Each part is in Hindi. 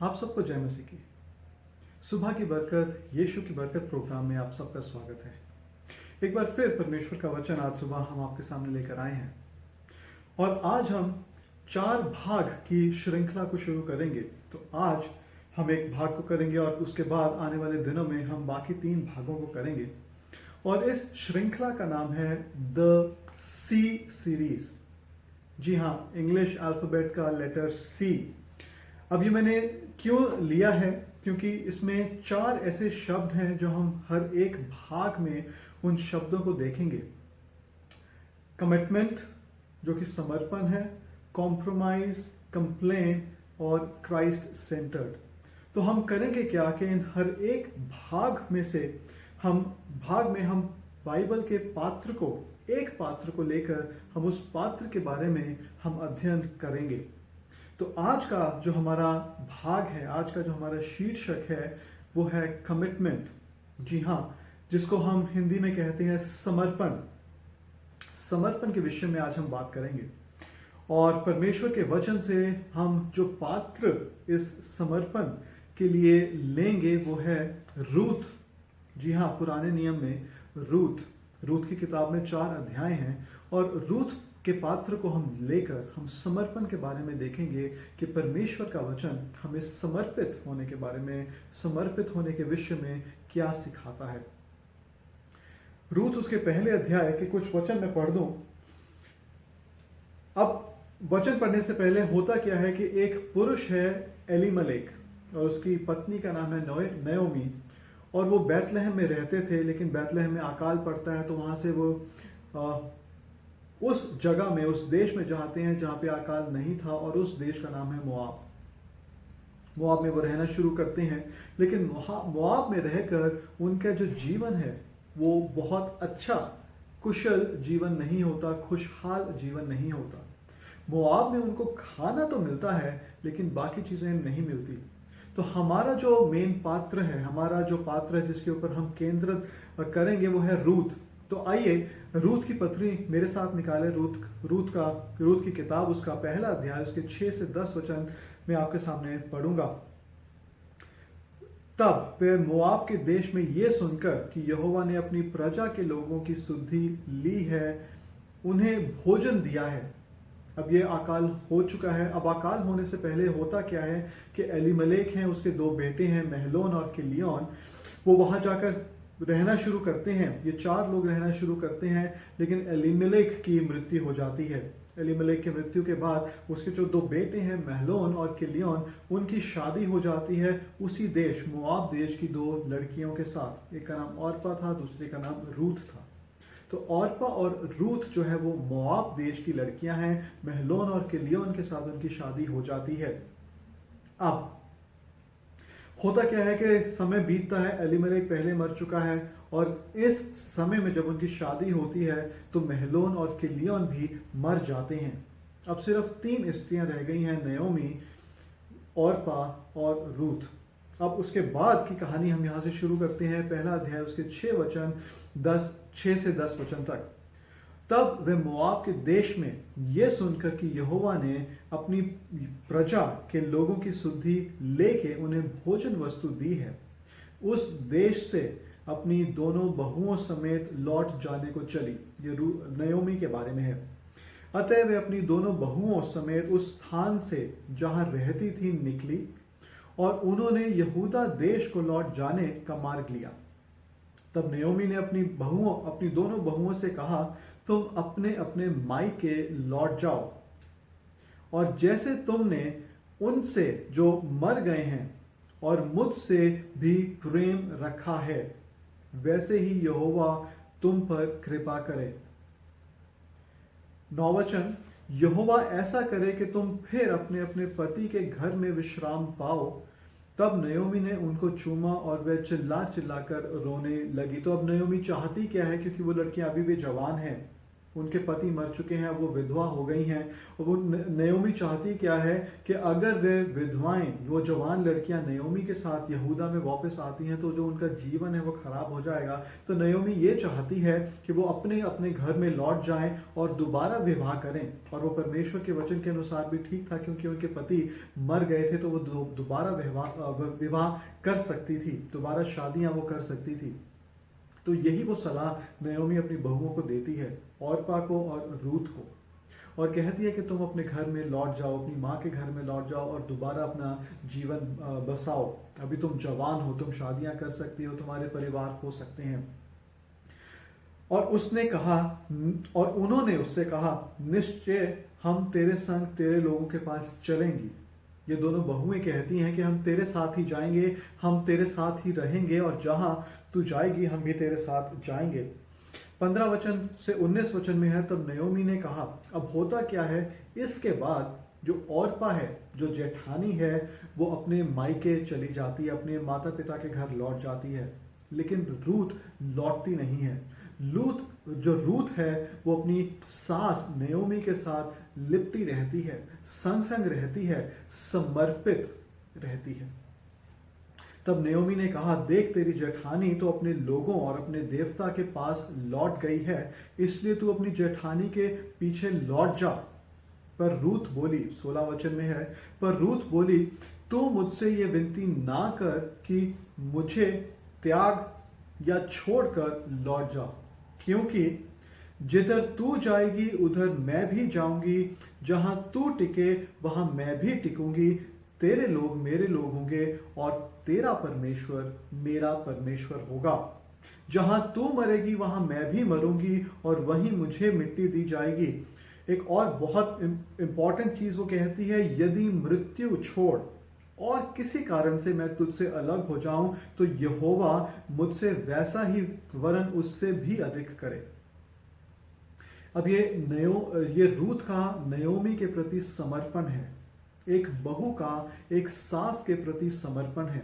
आप सबको जय मसीह की। सुबह की बरकत, यीशु की बरकत प्रोग्राम में आप सबका स्वागत है। एक बार फिर परमेश्वर का वचन आज सुबह हम आपके सामने लेकर आए हैं और आज हम 4 भाग की श्रृंखला को शुरू करेंगे। तो आज हम एक भाग को करेंगे और उसके बाद आने वाले दिनों में हम बाकी 3 भागों को करेंगे और इस श्रृंखला का नाम है द सी सीरीज। जी हाँ, इंग्लिश अल्फाबेट का लेटर सी। अब ये मैंने क्यों लिया है, क्योंकि इसमें 4 ऐसे शब्द हैं जो हम हर एक भाग में उन शब्दों को देखेंगे। कमिटमेंट जो कि समर्पण है, कॉम्प्रोमाइज, कंप्लेन और क्राइस्ट सेंटर्ड। तो हम करेंगे क्या कि इन हर एक भाग में हम बाइबल के एक पात्र को लेकर हम उस पात्र के बारे में हम अध्ययन करेंगे। तो आज का जो हमारा भाग है, आज का जो हमारा शीर्षक है वो है कमिटमेंट। जी हाँ, जिसको हम हिंदी में कहते हैं समर्पण। समर्पण के विषय में आज हम बात करेंगे और परमेश्वर के वचन से हम जो पात्र इस समर्पण के लिए लेंगे वो है रूथ। जी हाँ, पुराने नियम में रूथ की किताब में 4 अध्याय हैं और रूथ के पात्र को हम लेकर हम समर्पण के बारे में देखेंगे कि परमेश्वर का वचन हमें समर्पित होने के बारे में, समर्पित होने के विषय में क्या सिखाता है। रूथ उसके पहले अध्याय के कुछ वचन मैं पढ़ दूं। अब वचन पढ़ने से पहले होता क्या है कि एक पुरुष है एलीमलेक और उसकी पत्नी का नाम है नयोमी और वो बैतलहम में रहते थे, लेकिन बैतलहम में अकाल पड़ता है तो वहां से वो उस जगह में, उस देश में जाते हैं जहां पे अकाल नहीं था और उस देश का नाम है मोआब में वो रहना शुरू करते हैं। लेकिन मोआब में रहकर उनका जो जीवन है वो बहुत अच्छा कुशल जीवन नहीं होता, खुशहाल जीवन नहीं होता। मोआब में उनको खाना तो मिलता है लेकिन बाकी चीजें नहीं मिलती। तो हमारा जो मेन पात्र है, हमारा जो पात्र है जिसके ऊपर हम केंद्रित करेंगे वो है रूथ। तो आइए रूथ की पत्री मेरे साथ निकाले। रूथ की किताब, उसका पहला अध्याय, उसके 6 से 10 वचन मैं आपके सामने पढ़ूंगा। तब वे मोआब के देश में ये सुनकर कि यहोवा ने अपनी प्रजा के लोगों की सुधि ली है, उन्हें भोजन दिया है। अब ये अकाल हो चुका है। अब अकाल होने से पहले होता क्या है कि एलीमलेक हैं, उसके 2 बेटे हैं महलोन और किलियोन। वो वहां जाकर रहना शुरू करते हैं। ये 4 लोग रहना शुरू करते हैं, लेकिन एलीमलेक की मृत्यु हो जाती है। एलीमलेक की मृत्यु के बाद उसके जो 2 बेटे हैं महलोन और किलियोन, उनकी शादी हो जाती है उसी देश, मोआब देश की 2 लड़कियों के साथ। एक का नाम ऑर्पा था, दूसरे का नाम रूथ था। तो ऑर्पा और रूथ जो है वो मोआब देश की लड़कियां हैं। महलोन और किलियोन के साथ उनकी शादी हो जाती है। अब होता क्या है कि समय बीतता है, एलीमलेक पहले मर चुका है और इस समय में जब उनकी शादी होती है तो महलोन और किलियोन भी मर जाते हैं। अब सिर्फ 3 स्त्रियां रह गई हैं, नयोमी, ऑर्पा और रूथ। अब उसके बाद की कहानी हम यहां से शुरू करते हैं। पहला अध्याय, उसके 6 से 10 वचन तक। तब वे मोआब के देश में ये सुनकर कि यहोवा ने अपनी प्रजा के लोगों की सुधि लेके उन्हें भोजन वस्तु दी है, उस देश से अपनी दोनों बहुओं समेत लौट जाने को चली। ये नयोमी के बारे में है। अतः वे अपनी दोनों बहुओं समेत उस स्थान से जहां रहती थी निकली और उन्होंने यहूदा देश को लौट जाने का मार्ग लिया। तब नयोमी ने अपनी दोनों बहुओं से कहा, तुम अपने अपने मायके लौट जाओ और जैसे तुमने उनसे जो मर गए हैं और मुझसे भी प्रेम रखा है, वैसे ही यहोवा तुम पर कृपा करे। 9 वचन, यहोवा ऐसा करे कि तुम फिर अपने अपने पति के घर में विश्राम पाओ। तब नयोमी ने उनको चूमा और वे चिल्ला चिल्लाकर रोने लगी। तो अब नयोमी चाहती क्या है, क्योंकि वो लड़कियां अभी भी जवान हैं उनके पति मर चुके हैं, अब वो विधवा हो गई हैं। और वो नयोमी चाहती क्या है कि अगर वे विधवाएं, वो जवान लड़कियां नयोमी के साथ यहूदा में वापस आती हैं तो जो उनका जीवन है वो खराब हो जाएगा। तो नयोमी ये चाहती है कि वो अपने अपने घर में लौट जाएं और दोबारा विवाह करें। और वो परमेश्वर के वचन के अनुसार भी ठीक था, क्योंकि उनके पति मर गए थे, तो वो दोबारा विवाह कर सकती थी, दोबारा शादियां वो कर सकती थी। तो यही वो सलाह नयोमी अपनी बहुओं को देती है, औरपा को और रूथ को, और कहती है कि तुम अपने घर में लौट जाओ, अपनी माँ के घर में लौट जाओ और दोबारा अपना जीवन बसाओ। अभी तुम जवान हो, तुम शादियां कर सकती हो, तुम्हारे परिवार हो सकते हैं। और उसने कहा, और उन्होंने उससे कहा, निश्चय हम तेरे संग तेरे लोगों के पास चलेंगी। ये दोनों बहुएं कहती हैं कि हम तेरे साथ ही जाएंगे, हम तेरे साथ ही रहेंगे, और जहां तू जाएगी हम भी तेरे साथ जाएंगे। 15 वचन से 19 वचन में है, तब नयोमी ने कहा, अब होता क्या है, इसके बाद जो औरपा है, जो जेठानी है, वो अपने मायके चली जाती है, अपने माता पिता के घर लौट जाती है, लेकिन रूथ लौटती नहीं है। रूथ है वो अपनी सास नयोमी के साथ लिपटी रहती है, संग संग रहती है, समर्पित रहती है। तब नयोमी ने कहा, देख तेरी जेठानी तो अपने लोगों और अपने देवता के पास लौट गई है, इसलिए तू अपनी जेठानी के पीछे लौट जा। पर रूथ बोली, 16 वचन में है, पर रूथ बोली, तू मुझसे ये विनती ना कर कि मुझे त्याग या छोड़कर लौट जा, क्योंकि जिधर तू जाएगी उधर मैं भी जाऊंगी, जहां तू टिके वहां मैं भी टिकूंगी। तेरे लोग मेरे लोग होंगे और तेरा परमेश्वर मेरा परमेश्वर होगा। जहां तू मरेगी वहां मैं भी मरूंगी और वहीं मुझे मिट्टी दी जाएगी। एक और बहुत इंपॉर्टेंट चीज वो कहती है, यदि मृत्यु छोड़ और किसी कारण से मैं तुझसे अलग हो जाऊं तो यहोवा मुझसे वैसा ही वरन उससे भी अधिक करे। अब ये रूथ का नयोमी के प्रति समर्पण है, एक बहू का एक सास के प्रति समर्पण है।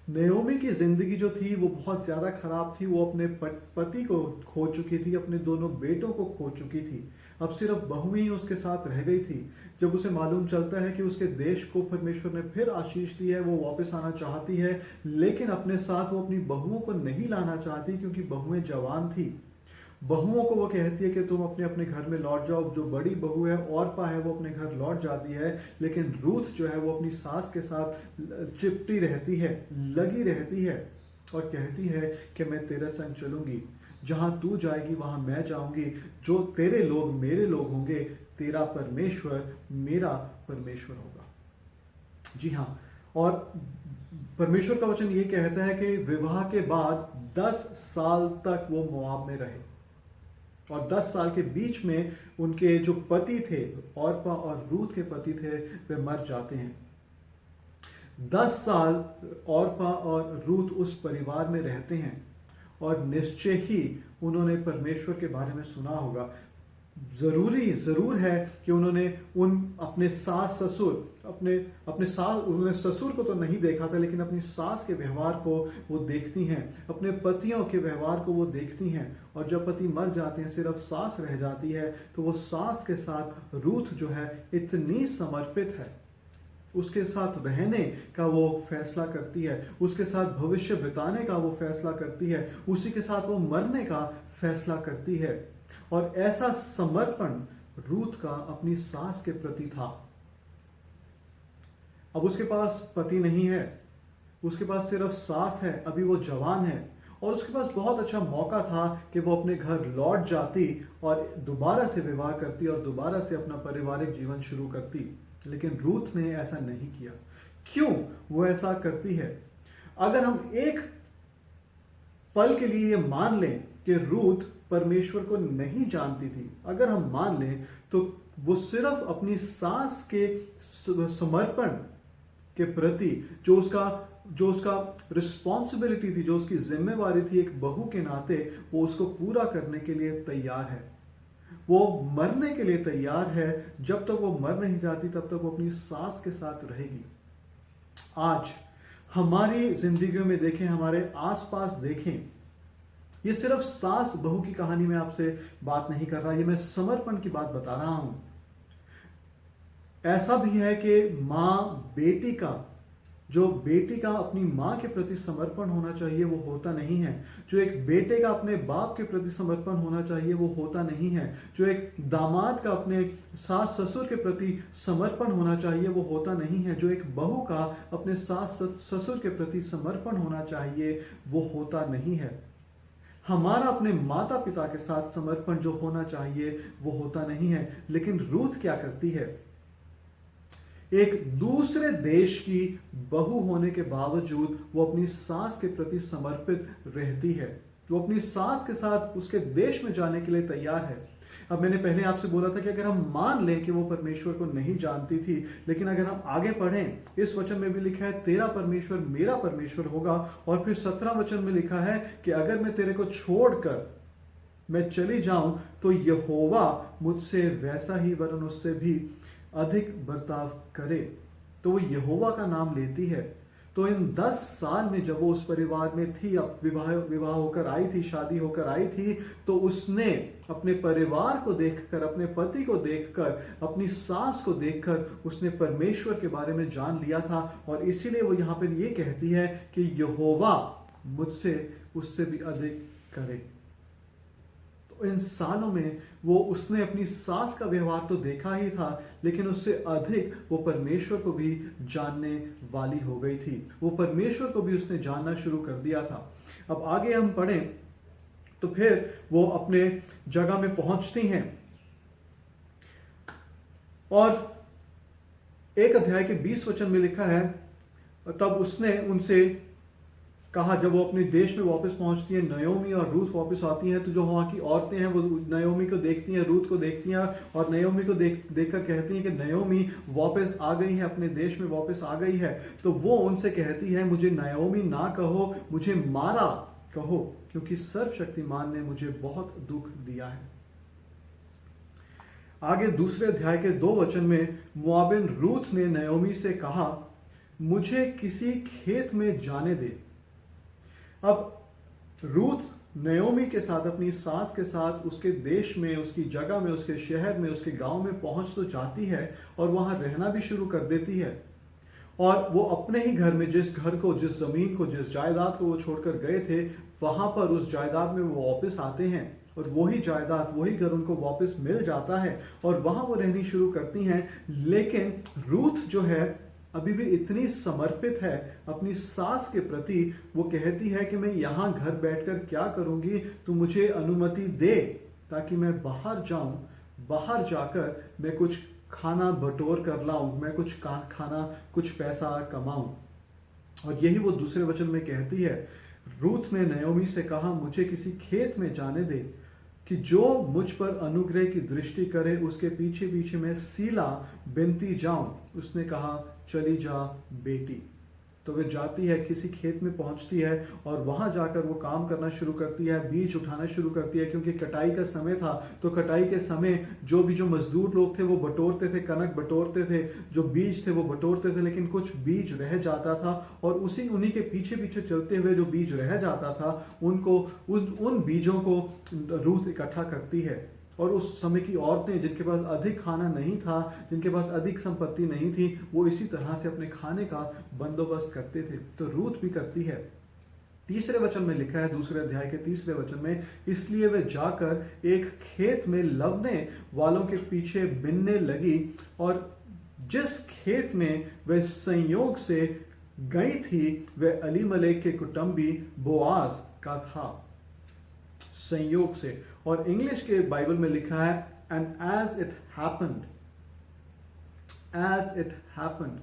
नयोमी की जिंदगी जो थी वो बहुत ज्यादा खराब थी। वो अपने पति को खो चुकी थी, अपने दोनों बेटों को खो चुकी थी। अब सिर्फ बहू ही उसके साथ रह गई थी। जब उसे मालूम चलता है कि उसके देश को परमेश्वर ने फिर आशीष दी है, वो वापस आना चाहती है, लेकिन अपने साथ वो अपनी बहुओं को नहीं लाना चाहती, क्योंकि बहुएं जवान थी। बहुओं को वो कहती है कि तुम अपने अपने घर में लौट जाओ। जो बड़ी बहू है औरपा है वो अपने घर लौट जाती है, लेकिन रूथ जो है वो अपनी सास के साथ चिपटी रहती है, लगी रहती है, और कहती है कि मैं तेरे संग चलूंगी, जहां तू जाएगी वहां मैं जाऊंगी, जो तेरे लोग मेरे लोग होंगे, तेरा परमेश्वर मेरा परमेश्वर होगा। जी हाँ, और परमेश्वर का वचन ये कहता है कि विवाह के बाद 10 साल तक वो मोआब में रहे, और 10 साल के बीच में उनके जो पति थे, औरपा और रूथ के पति थे, वे मर जाते हैं। 10 साल औरपा और रूथ उस परिवार में रहते हैं, और निश्चय ही उन्होंने परमेश्वर के बारे में सुना होगा। जरूर है कि उन्होंने अपने सास ससुर उन्होंने ससुर को तो नहीं देखा था, लेकिन अपनी सास के व्यवहार को वो देखती हैं, अपने पतियों के व्यवहार को वो देखती हैं। और जब पति मर जाते हैं, सिर्फ सास रह जाती है, तो वो सास के साथ रूथ जो है इतनी समर्पित है, उसके साथ रहने का वो फैसला करती है, उसके साथ भविष्य बिताने का वो फैसला करती है, उसी के साथ वो मरने का फैसला करती है। और ऐसा समर्पण रूथ का अपनी सास के प्रति था। अब उसके पास पति नहीं है, उसके पास सिर्फ सास है, अभी वो जवान है, और उसके पास बहुत अच्छा मौका था कि वो अपने घर लौट जाती और दोबारा से विवाह करती और दोबारा से अपना पारिवारिक जीवन शुरू करती। लेकिन रूथ ने ऐसा नहीं किया। क्यों वो ऐसा करती है? अगर हम एक पल के लिए ये मान लें कि रूथ परमेश्वर को नहीं जानती थी, अगर हम मान लें, तो वो सिर्फ अपनी सास के समर्पण के प्रति जो उसका रिस्पॉन्सिबिलिटी थी, जो उसकी जिम्मेवारी थी एक बहू के नाते, वो उसको पूरा करने के लिए तैयार है। वो मरने के लिए तैयार है। जब तक वो मर नहीं जाती तब तक वो अपनी सास के साथ रहेगी। आज हमारी जिंदगियों में देखें, हमारे आसपास देखें, ये सिर्फ सास बहू की कहानी में आपसे बात नहीं कर रहा, ये मैं समर्पण की बात बता रहा हूं। ऐसा भी है कि जो बेटी का अपनी मां के प्रति समर्पण होना चाहिए वो होता नहीं है। जो एक बेटे का अपने बाप के प्रति समर्पण होना चाहिए वो होता नहीं है। जो एक दामाद का अपने सास ससुर के प्रति समर्पण होना चाहिए वो होता नहीं है। जो एक बहू का अपने सास ससुर के प्रति समर्पण होना चाहिए वो होता नहीं है। हमारा अपने माता पिता के साथ समर्पण जो होना चाहिए वो होता नहीं है। लेकिन रूथ क्या करती है? एक दूसरे देश की बहू होने के बावजूद वो अपनी सास के प्रति समर्पित रहती है। वो अपनी सास के साथ उसके देश में जाने के लिए तैयार है। अब मैंने पहले आपसे बोला था कि अगर हम मान लें कि वो परमेश्वर को नहीं जानती थी, लेकिन अगर हम आगे पढ़ें, इस वचन में भी लिखा है तेरा परमेश्वर मेरा परमेश्वर होगा, और फिर 17 वचन में लिखा है कि अगर मैं तेरे को छोड़कर मैं चली जाऊं तो यहोवा मुझसे वैसा ही वरन उससे भी अधिक बर्ताव करे। तो वो यहोवा का नाम लेती है। तो इन 10 साल में जब वो उस परिवार में थी, अब विवाह होकर आई थी, शादी होकर आई थी, तो उसने अपने परिवार को देखकर, अपने पति को देखकर, अपनी सास को देखकर उसने परमेश्वर के बारे में जान लिया था। और इसीलिए वो यहां पर ये कहती है कि यहोवा मुझसे उससे भी अधिक करे। इन सालों में उसने अपनी सास का व्यवहार तो देखा ही था, लेकिन उससे अधिक वो परमेश्वर को भी जानने वाली हो गई थी। वो परमेश्वर को भी उसने जानना शुरू कर दिया था। अब आगे हम पढ़ें तो फिर वो अपने जगह में पहुंचती हैं, और 1 अध्याय के 20 वचन में लिखा है, तब उसने उनसे कहा, जब वो अपने देश में वापस पहुंचती है, नयोमी और रूथ वापस आती हैं, तो जो वहां की औरतें हैं वो नयोमी को देखती हैं, रूथ को देखती हैं, और नयोमी को देखकर कहती हैं कि नयोमी वापस आ गई है, अपने देश में वापस आ गई है। तो वो उनसे कहती है, मुझे नयोमी ना कहो, मुझे मारा कहो, क्योंकि सर्वशक्तिमान ने मुझे बहुत दुख दिया है। आगे दूसरे अध्याय के 2 वचन में मोआबिन रूथ ने नयोमी से कहा, मुझे किसी खेत में जाने दे। अब रूथ नयोमी के साथ, अपनी सास के साथ उसके देश में, उसकी जगह में, उसके शहर में, उसके गांव में पहुंच तो जाती है और वहां रहना भी शुरू कर देती है। और वो अपने ही घर में, जिस घर को, जिस जमीन को, जिस जायदाद को वो छोड़कर गए थे, वहां पर उस जायदाद में वो वापस आते हैं, और वही जायदाद, वही घर उनको वापस मिल जाता है, और वहां वो रहनी शुरू करती हैं। लेकिन रूथ जो है अभी भी इतनी समर्पित है अपनी सास के प्रति, वो कहती है कि मैं यहां घर बैठकर क्या करूंगी, तू मुझे अनुमति दे ताकि मैं बाहर जाऊं, बाहर जाकर मैं कुछ खाना बटोर कर लाऊं, मैं कुछ खाना, कुछ पैसा कमाऊं। और यही वो दूसरे वचन में कहती है, रूथ ने नयोमी से कहा, मुझे किसी खेत में जाने दे कि जो मुझ पर अनुग्रह की दृष्टि करे, उसके पीछे पीछे मैं सीला बिनती जाऊं। उसने कहा, चली जा बेटी। तो वे जाती है, किसी खेत में पहुंचती है, और वहां जाकर वो काम करना शुरू करती है, बीज उठाना शुरू करती है, क्योंकि कटाई का समय था। तो कटाई के समय जो मजदूर लोग थे वो बटोरते थे, कनक बटोरते थे, जो बीज थे वो बटोरते थे, लेकिन कुछ बीज रह जाता था, और उन्हीं के पीछे पीछे चलते हुए जो बीज रह जाता था, उन बीजों को रूथ इकट्ठा करती है। और उस समय की औरतें, जिनके पास अधिक खाना नहीं था, जिनके पास अधिक संपत्ति नहीं थी, वो इसी तरह से अपने खाने का बंदोबस्त करते थे। तो रूथ भी करती है। तीसरे वचन में लिखा है, दूसरे अध्याय के तीसरे वचन में, इसलिए वे जाकर एक खेत में लवने वालों के पीछे बिनने लगी, और जिस खेत में वे संयोग से गई थी वह अलीमलेक के कुटुंबी बोआज का था। संयोग से। और इंग्लिश के बाइबल में लिखा है, एंड एज इट हैपेंड,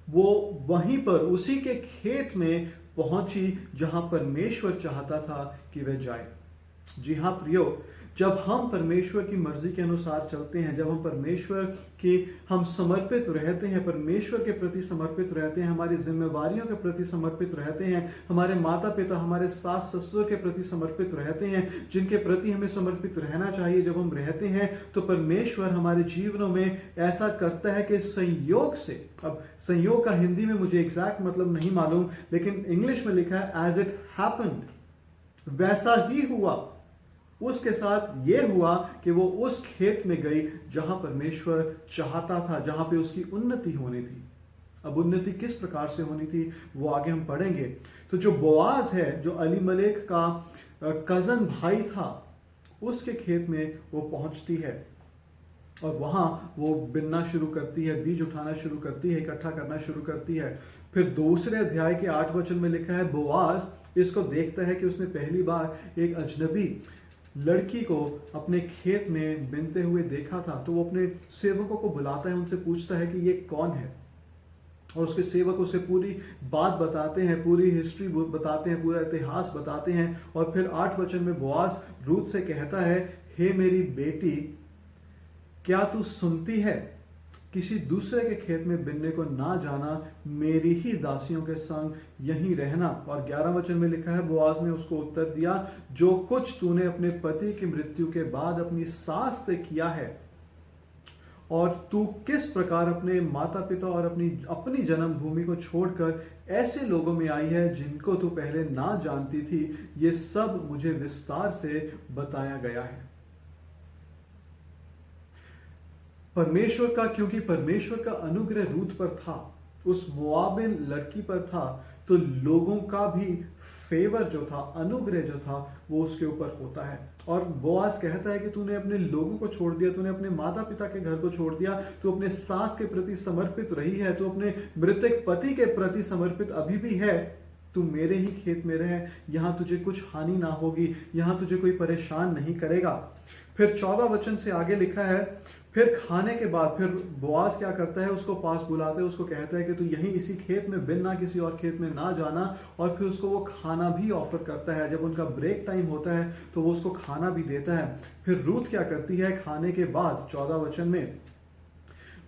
वो वहीं पर उसी के खेत में पहुंची जहां परमेश्वर चाहता था कि वह जाए। जी हां प्रियो, जब हम परमेश्वर की मर्जी के अनुसार चलते हैं, जब हम परमेश्वर की हम समर्पित रहते हैं, परमेश्वर के प्रति समर्पित रहते हैं, हमारी जिम्मेवारियों के प्रति समर्पित रहते हैं, हमारे माता पिता, हमारे सास ससुर के प्रति समर्पित रहते हैं, जिनके प्रति हमें समर्पित रहना चाहिए, जब हम रहते हैं, तो परमेश्वर हमारे जीवनों में ऐसा करता है कि संयोग से, अब संयोग का हिंदी में मुझे एग्जैक्ट मतलब नहीं मालूम, लेकिन इंग्लिश में लिखा है एज इट हैपेंड, वैसा ही हुआ। उसके साथ ये हुआ कि वो उस खेत में गई जहां परमेश्वर चाहता था, जहां पे उसकी उन्नति होनी थी। अब उन्नति किस प्रकार से होनी थी वो आगे हम पढ़ेंगे। तो जो बोआज है, जो अलीमलेक का कजन भाई था, उसके खेत में वो पहुंचती है और वहां वो बिनना शुरू करती है, बीज उठाना शुरू करती है, इकट्ठा करना शुरू करती है। फिर दूसरे अध्याय के 8 वचन में लिखा है, बोआज इसको देखता है कि उसने पहली बार एक अजनबी लड़की को अपने खेत में बिनते हुए देखा था। तो वो अपने सेवकों को बुलाता है, उनसे पूछता है कि ये कौन है, और उसके सेवक उसे पूरी बात बताते हैं, पूरी हिस्ट्री बताते हैं, पूरा इतिहास बताते हैं। और फिर 8 वचन में बोआज रूथ से कहता है, हे मेरी बेटी, क्या तू सुनती है? किसी दूसरे के खेत में बिनने को ना जाना, मेरी ही दासियों के संग यहीं रहना। और 11 वचन में लिखा है, बोआज ने उसको उत्तर दिया, जो कुछ तूने अपने पति की मृत्यु के बाद अपनी सास से किया है, और तू किस प्रकार अपने माता पिता और अपनी जन्मभूमि को छोड़कर ऐसे लोगों में आई है जिनको तू पहले ना जानती थी, ये सब मुझे विस्तार से बताया गया है। क्योंकि परमेश्वर का अनुग्रह रूथ पर था, उस मोआबिन लड़की पर था, तो लोगों का भी फेवर जो था, अनुग्रह जो था, वो उसके ऊपर होता है। और बोआज कहता है कि तूने अपने लोगों को छोड़ दिया, तूने अपने माता पिता के घर को छोड़ दिया, तू अपने सास के प्रति समर्पित रही है, तू अपने मृतक पति के प्रति समर्पित अभी भी है। तू मेरे ही खेत में रहे, यहां तुझे कुछ हानि ना होगी, यहां तुझे कोई परेशान नहीं करेगा। फिर 14 वचन से आगे लिखा है, फिर खाने के बाद फिर बोआज क्या करता है, उसको पास बुलाते है, उसको कहता है कि तू यहीं इसी खेत में बिनना, किसी और खेत में ना जाना। और फिर उसको वो खाना भी ऑफर करता है। जब उनका ब्रेक टाइम होता है तो वो उसको खाना भी देता है। फिर रूथ क्या करती है, खाने के बाद 14 वचन में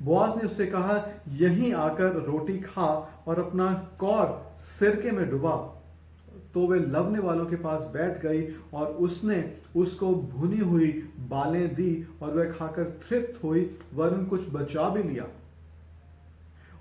बोआज ने उससे कहा, यहीं आकर रोटी खा और अपना कौर सिरके में डुबा। तो वे लवने वालों के पास बैठ गई और उसने उसको भुनी हुई बालें दी और वह खाकर तृप्त हुई, वरन कुछ बचा भी लिया।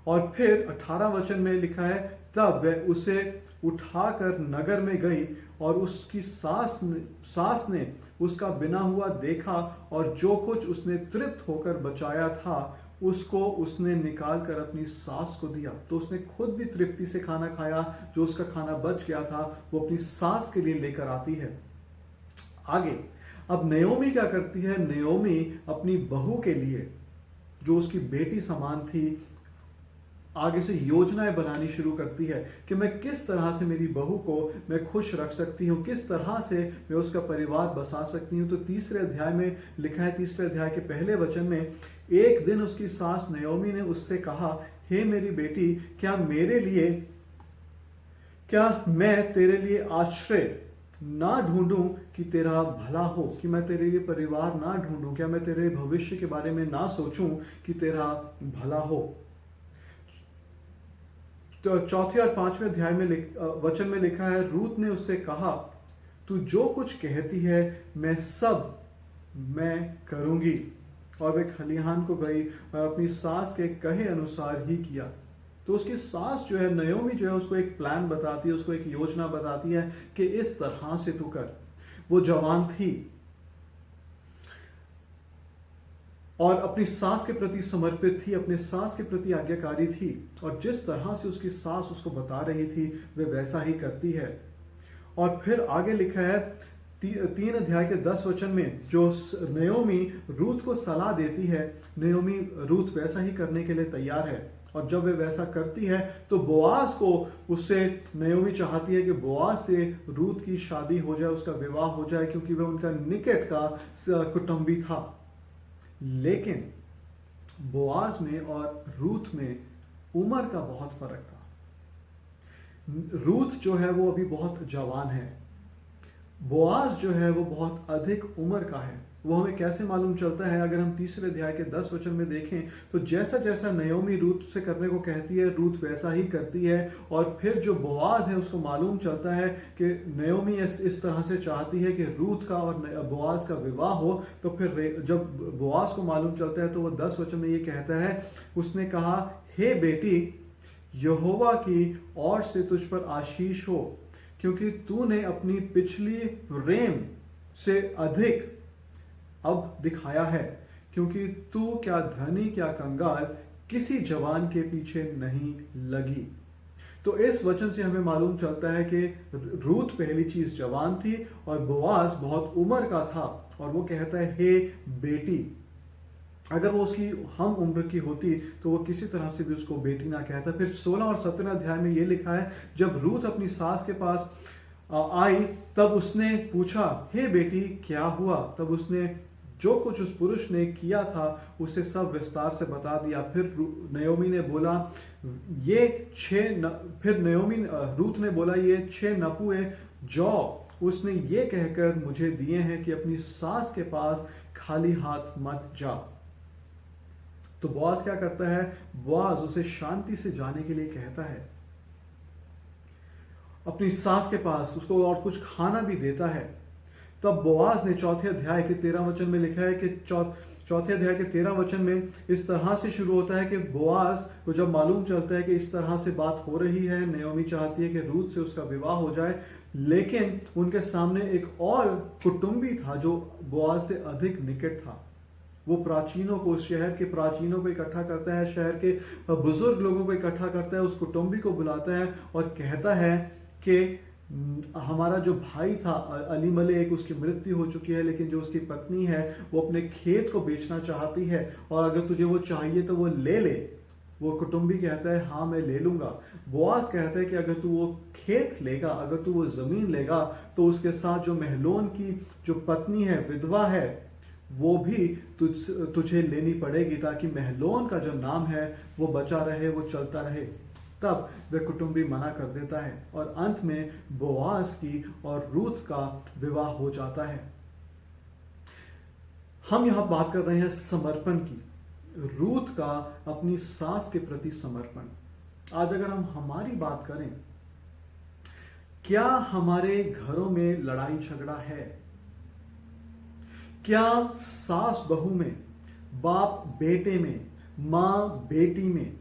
और फिर 18 वचन में लिखा है, तब वह उसे उठाकर नगर में गई और उसकी सास ने उसका बिना हुआ देखा, और जो कुछ उसने तृप्त होकर बचाया था उसको उसने निकाल कर अपनी सास को दिया। तो उसने खुद भी तृप्ति से खाना खाया, जो उसका खाना बच गया था वो अपनी सास के लिए लेकर आती है। आगे अब नयोमी क्या करती है, नयोमी अपनी बहू के लिए, जो उसकी बेटी समान थी, आगे से योजनाएं बनानी शुरू करती है कि मैं किस तरह से मेरी बहू को मैं खुश रख सकती हूँ, किस तरह से मैं उसका परिवार बसा सकती हूँ। तो तीसरे अध्याय में लिखा है, तीसरे अध्याय के पहले वचन में, एक दिन उसकी सास नयोमी ने उससे कहा, हे मेरी बेटी, क्या मैं तेरे लिए आश्रय ना ढूंढूं कि तेरा भला हो, कि मैं तेरे लिए परिवार ना ढूंढूं, क्या मैं तेरे भविष्य के बारे में ना सोचूं कि तेरा भला हो। तो चौथे और 5वें अध्याय में वचन में लिखा है, रूथ ने उससे कहा, तू जो कुछ कहती है मैं करूंगी। और वे खलिहान को गई और अपनी सास के कहे अनुसार ही किया। तो उसकी सास जो है, नयोमी जो है, उसको एक प्लान बताती है, उसको एक योजना बताती है कि इस तरह से तू कर। वो जवान थी और अपनी सास के प्रति समर्पित थी, अपने सास के प्रति आज्ञाकारी थी, और जिस तरह से उसकी सास उसको बता रही थी वे वैसा ही करती है। और फिर आगे लिखा है 3 अध्याय के 10 वचन में, जो नयोमी रूथ को सलाह देती है, नयोमी रूथ वैसा ही करने के लिए तैयार है। और जब वे वैसा करती है तो बोआज को, उससे नयोमी चाहती है कि बोआज से रूथ की शादी हो जाए, उसका विवाह हो जाए, क्योंकि वह उनका निकट का कुटुंबी था। लेकिन बोआज में और रूथ में उम्र का बहुत फर्क था। रूथ जो है वो अभी बहुत जवान है, बोआज जो है वो बहुत अधिक उम्र का है। वो हमें कैसे मालूम चलता है, अगर हम तीसरे अध्याय के 10 वचन में देखें तो जैसा जैसा नयोमी रूथ से करने को कहती है, रूथ वैसा ही करती है। और फिर जो बोआज है उसको मालूम चलता है कि नयोमी इस तरह से चाहती है कि रूथ का और बोआज का विवाह हो। तो फिर जब बोआज को मालूम चलता है तो वो 10 वचन में ये कहता है, उसने कहा, हे बेटी, यहोवा की ओर से तुझ पर आशीष हो, क्योंकि तूने अपनी पिछली प्रेम से अधिक अब दिखाया है, क्योंकि तू क्या धनी क्या कंगाल किसी जवान के पीछे नहीं लगी। तो इस वचन से हमें मालूम चलता है कि रूत पहली चीज जवान थी और बोआज बहुत उम्र का था, और वो कहता है हे बेटी। अगर वो उसकी हम उम्र की होती तो वो किसी तरह से भी उसको बेटी ना कहता। फिर 16 और 17 अध्याय में ये लिखा है, जब रूत अपनी सास के पास आई तब उसने पूछा, हे बेटी क्या हुआ? तब उसने जो कुछ उस पुरुष ने किया था उसे सब विस्तार से बता दिया। फिर नयोमी ने बोला ये फिर रूत ने बोला ये 6 नपुए जौ उसने ये कहकर मुझे दिए हैं कि अपनी सास के पास खाली हाथ मत जा। तो बोआज क्या करता है? बोआज उसे शांति से जाने के लिए कहता है, अपनी सास के पास उसको और कुछ खाना भी देता है। तब बोआज ने चौथे अध्याय के 13 वचन में लिखा है कि चौथे अध्याय के 13 वचन में इस तरह से शुरू होता है कि बोआज को जब मालूम चलता है कि इस तरह से बात हो रही है, नयोमी चाहती है कि रूत से उसका विवाह हो जाए, लेकिन उनके सामने एक और कुटुंबी था जो बोआज से अधिक निकट था। वो प्राचीनों को, उस शहर के प्राचीनों को इकट्ठा करता है, शहर के बुजुर्ग लोगों को इकट्ठा करता है, उस कुटुंबी को बुलाता है और कहता है कि हमारा जो भाई था अलीमलेक, उसकी मृत्यु हो चुकी है, लेकिन जो उसकी पत्नी है वो अपने खेत को बेचना चाहती है, और अगर तुझे वो चाहिए तो वो ले ले। वो कुटुंबी कहता है हाँ मैं ले लूंगा। बोआज कहता है कि अगर तू वो खेत लेगा, अगर तू वो जमीन लेगा, तो उसके साथ जो महलोन की जो पत्नी है, विधवा है, वो भी तुझे लेनी पड़ेगी, ताकि महलोन का जो नाम है वो बचा रहे, वो चलता रहे। तब वह कुटुंबी मना कर देता है और अंत में बोआज की और रूत का विवाह हो जाता है। हम यहां बात कर रहे हैं समर्पण की, रूत का अपनी सास के प्रति समर्पण। आज अगर हम हमारी बात करें, क्या हमारे घरों में लड़ाई झगड़ा है? क्या सास बहू में, बाप बेटे में, मां बेटी में,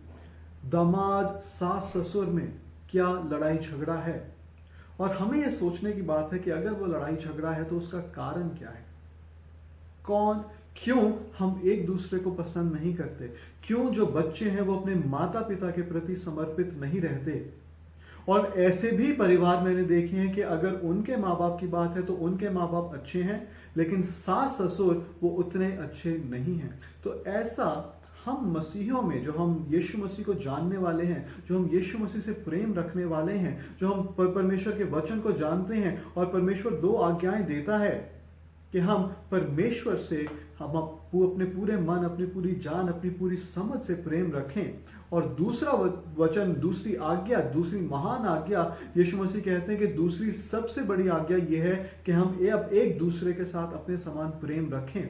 दामाद सास ससुर में क्या लड़ाई झगड़ा है? और हमें यह सोचने की बात है कि अगर वो लड़ाई झगड़ा है तो उसका कारण क्या है? क्यों हम एक दूसरे को पसंद नहीं करते? क्यों जो बच्चे हैं वो अपने माता पिता के प्रति समर्पित नहीं रहते? और ऐसे भी परिवार मैंने देखे हैं कि अगर उनके माँ बाप की बात है तो उनके माँ बाप अच्छे हैं, लेकिन सास ससुर वो उतने अच्छे नहीं हैं। तो ऐसा हम मसीहियों में, जो हम यीशु मसीह को जानने वाले हैं, जो हम यीशु मसीह से प्रेम रखने वाले हैं, जो हम परमेश्वर के वचन को जानते हैं, और परमेश्वर 2 आज्ञाएं देता है कि हम परमेश्वर से हम अपने पूरे मन, अपनी पूरी जान, अपनी पूरी समझ से प्रेम रखें। और दूसरा वचन, दूसरी आज्ञा, दूसरी महान आज्ञा, यीशु मसीह कहते हैं कि दूसरी सबसे बड़ी आज्ञा यह है कि हम अब एक दूसरे के साथ अपने समान प्रेम रखें।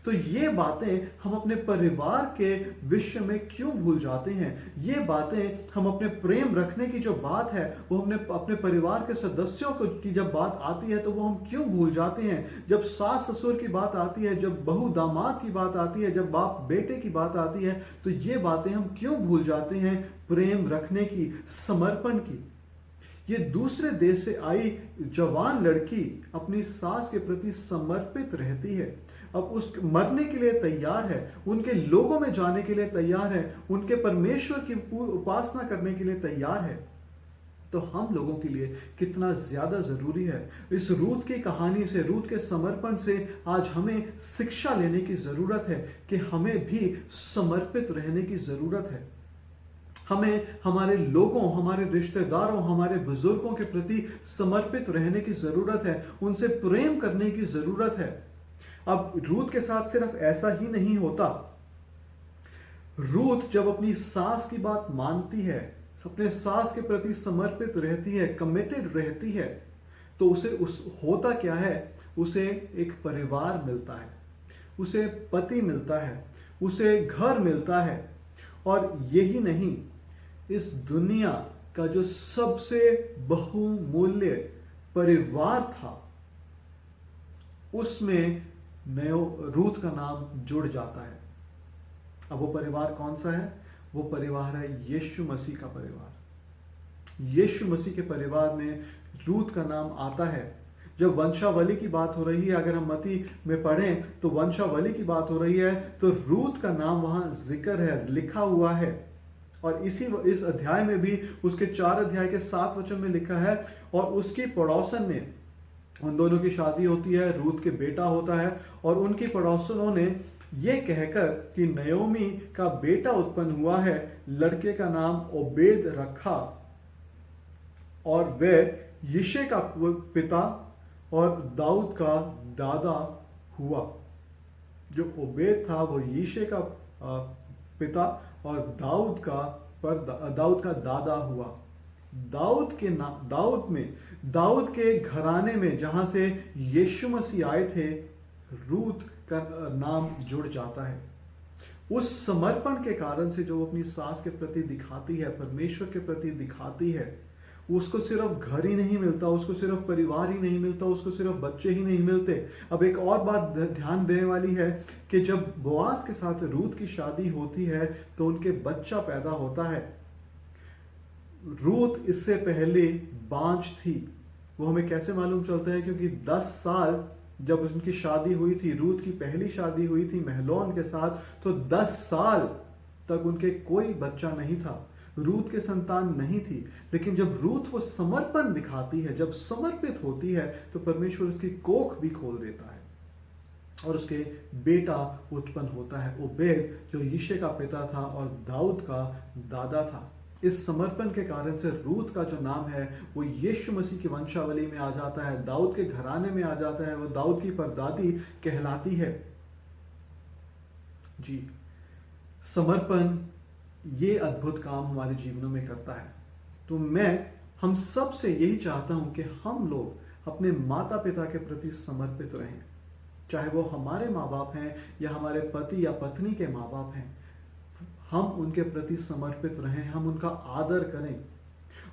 तो ये बातें हम अपने परिवार के विषय में क्यों भूल जाते हैं? ये बातें हम अपने प्रेम रखने की जो बात है वो हमने अपने परिवार के सदस्यों को की जब बात आती है तो वो हम क्यों भूल जाते हैं? जब सास ससुर की बात आती है, जब बहू दामाद की बात आती है, जब बाप बेटे की बात आती है, तो ये बातें हम क्यों भूल जाते हैं प्रेम रखने की, समर्पण की? ये दूसरे देश से आई जवान लड़की अपनी सास के प्रति समर्पित रहती है, अब उस मरने के लिए तैयार है, उनके लोगों में जाने के लिए तैयार है, उनके परमेश्वर की उपासना करने के लिए तैयार है। तो हम लोगों के लिए कितना ज्यादा जरूरी है। इस रूत की कहानी से, रूत के समर्पण से आज हमें शिक्षा लेने की जरूरत है कि हमें भी समर्पित रहने की जरूरत है। हमें हमारे लोगों, हमारे रिश्तेदारों, हमारे बुजुर्गों के प्रति समर्पित रहने की जरूरत है, उनसे प्रेम करने की जरूरत है। अब रूत के साथ सिर्फ ऐसा ही नहीं होता। रूत जब अपनी सास की बात मानती है, अपने सास के प्रति समर्पित रहती है, कमिटेड रहती है, तो उसे होता क्या है? उसे एक परिवार मिलता है, उसे पति मिलता है, उसे घर मिलता है। और यही नहीं, इस दुनिया का जो सबसे बहुमूल्य परिवार था उसमें रूत का नाम जुड़ जाता है। अब वो परिवार कौन सा है? वो परिवार है यीशु मसीह का परिवार। यीशु मसीह के परिवार में रूत का नाम आता है। जब वंशावली की बात हो रही है, अगर हम मती में पढ़ें तो वंशावली की बात हो रही है, तो रूत का नाम वहां जिक्र है, लिखा हुआ है। और इस अध्याय में भी उसके 4 अध्याय के 7 वचन में लिखा है, और उसकी पड़ोसन ने, उन दोनों की शादी होती है, रूत के बेटा होता है, और उनकी पड़ोसनों ने ये कहकर कि नयोमी का बेटा उत्पन्न हुआ है, लड़के का नाम ओबेद रखा, और वह यिशै का पिता और दाऊद का दादा हुआ। जो ओबेद था वो यिशै का पिता और दाऊद का दादा हुआ। दाऊद के घराने में जहां से यीशु मसीह आए थे, रूत का नाम जुड़ जाता है। उस समर्पण के कारण से जो अपनी सास के प्रति दिखाती है, परमेश्वर के प्रति दिखाती है, उसको सिर्फ घर ही नहीं मिलता, उसको सिर्फ परिवार ही नहीं मिलता, उसको सिर्फ बच्चे ही नहीं मिलते। अब एक और बात ध्यान देने वाली है कि जब बोआज के साथ रूत की शादी होती है तो उनके बच्चा पैदा होता है। रूत इससे पहले बांझ थी। वो हमें कैसे मालूम चलता है? क्योंकि 10 साल जब उनकी शादी हुई थी, रूत की पहली शादी हुई थी महलोन के साथ, तो 10 साल तक उनके कोई बच्चा नहीं था, रूत के संतान नहीं थी। लेकिन जब रूत वो समर्पण दिखाती है, जब समर्पित होती है, तो परमेश्वर उसकी कोख भी खोल देता है और उसके बेटा उत्पन्न होता है, ओबेद, जो यिशै का पिता था और दाऊद का दादा था। इस समर्पण के कारण से रूत का जो नाम है वो यीशु मसीह की वंशावली में आ जाता है, दाऊद के घराने में आ जाता है, वो दाऊद की परदादी कहलाती है। जी, समर्पण ये अद्भुत काम हमारे जीवनों में करता है। तो हम सब से यही चाहता हूं कि हम लोग अपने माता पिता के प्रति समर्पित रहें, चाहे वो हमारे माँ बाप हैं या हमारे पति या पत्नी के माँ बाप हैं। हम उनके प्रति समर्पित रहें, हम उनका आदर करें।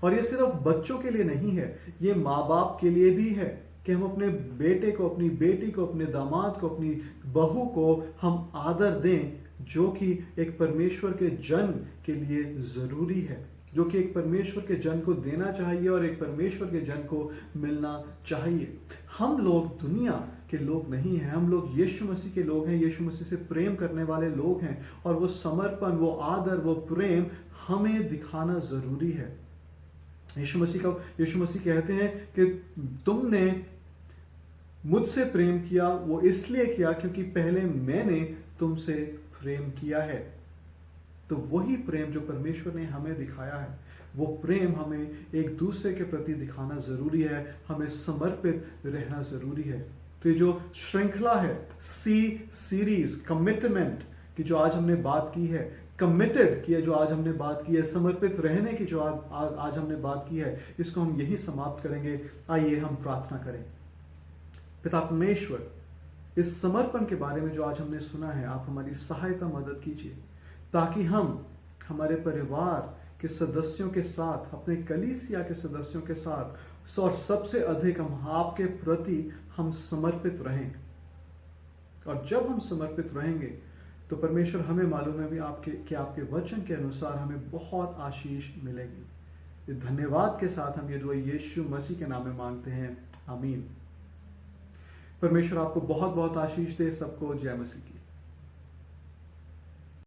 और ये सिर्फ बच्चों के लिए नहीं है, ये माँ बाप के लिए भी है कि हम अपने बेटे को, अपनी बेटी को, अपने दामाद को, अपनी बहू को हम आदर दें, जो कि एक परमेश्वर के जन के लिए जरूरी है, जो कि एक परमेश्वर के जन को देना चाहिए और एक परमेश्वर के जन को मिलना चाहिए। हम लोग दुनिया के लोग नहीं हैं, हम लोग यीशु मसीह के लोग हैं, यीशु मसीह से प्रेम करने वाले लोग हैं, और वो समर्पण, वो आदर, वो प्रेम हमें दिखाना जरूरी है। यीशु मसीह कहते हैं कि तुमने मुझसे प्रेम किया, वो इसलिए किया क्योंकि पहले मैंने तुमसे प्रेम किया है। तो वही प्रेम जो परमेश्वर ने हमें दिखाया है, वो प्रेम हमें एक दूसरे के प्रति दिखाना जरूरी है, हमें समर्पित रहना जरूरी है। तो ये जो श्रृंखला है, सीरीज कमिटमेंट की जो आज हमने बात की है, कमिटेड की जो आज हमने बात की है, समर्पित रहने की जो आज हमने बात की है, इसको हम यही समाप्त करेंगे। आइए हम प्रार्थना करें। पिता परमेश्वर, इस समर्पण के बारे में जो आज हमने सुना है, आप हमारी सहायता मदद कीजिए, ताकि हम हमारे परिवार के सदस्यों के साथ, अपने कलीसिया के सदस्यों के साथ, और सबसे अधिक हम आपके प्रति हम समर्पित रहें। और जब हम समर्पित रहेंगे तो परमेश्वर, हमें मालूम है भी आपके वचन के अनुसार हमें बहुत आशीष मिलेगी। इस धन्यवाद के साथ हम ये दुआ यीशु मसीह के नाम में मांगते हैं, आमीन। परमेश्वर आपको बहुत बहुत आशीष दे। सबको जय मसीह की।